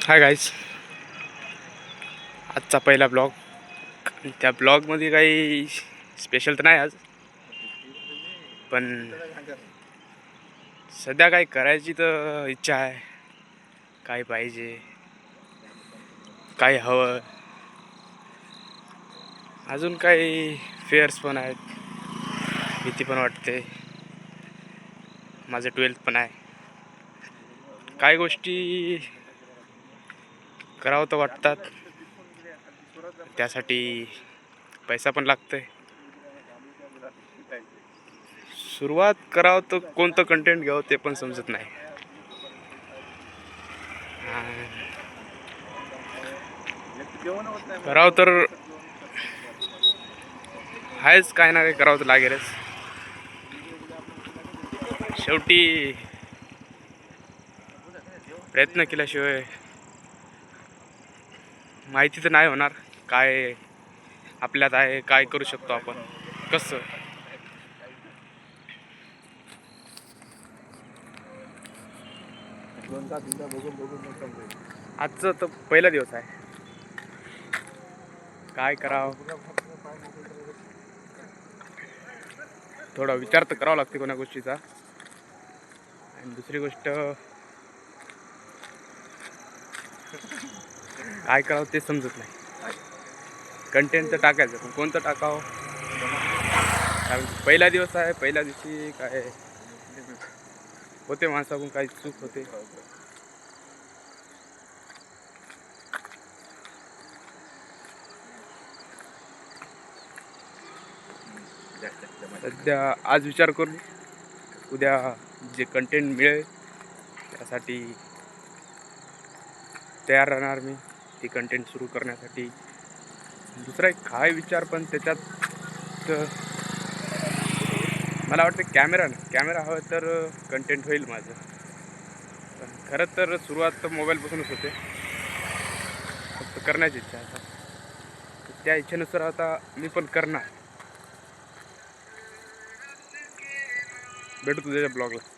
Hi guys, आजचा पहिला blog. त्या ब्लॉगमध्ये काही स्पेशल तर नाही आज, पण सध्या काही करायची तर इच्छा आहे. काय पाहिजे, काय हवं, अजून काही फेअर्स पण आहेत. भीती पण वाटते. माझं 12th पण आहे. काही गोष्टी करावं तर वाटतात, त्यासाठी पैसा पण लागतोय. सुरुवात करावं तर कोणतं कंटेंट घ्यावं ते पण समजत नाही. करावं तर आहेच, काय ना काय करावं तर लागेलच. शेवटी प्रयत्न केल्याशिवाय माहिती तर नाही होणार काय आपल्यात आहे, काय करू शकतो आपण कसं. आजचं तर पहिला दिवस आहे. काय करावं, थोडा विचार तर करावा लागते कोणा गोष्टीचा. आणि दुसरी गोष्ट, काय करावं ते समजत नाही. कंटेंट तर टाकायचं, पण कोणतं टाकावं. कारण पहिला दिवस आहे, पहिल्या दिवशी काय होते, माणसाकडून काही चूक होते. सध्या आज विचार करून उद्या जे कंटेंट मिळेल त्यासाठी तयार राहणार मी, ती कंटेंट सुरू करण्यासाठी. दुसरा एक काय विचार, पण त्याच्यात मला वाटतं कॅमेरा हवा तर कंटेंट होईल माझं. पण खरं तर सुरुवात तर मोबाईलपासूनच होते, फक्त करण्याची इच्छा आहे. त्या इच्छेनुसार आता मी पण करणार. भेटू तुझ्या ब्लॉगला.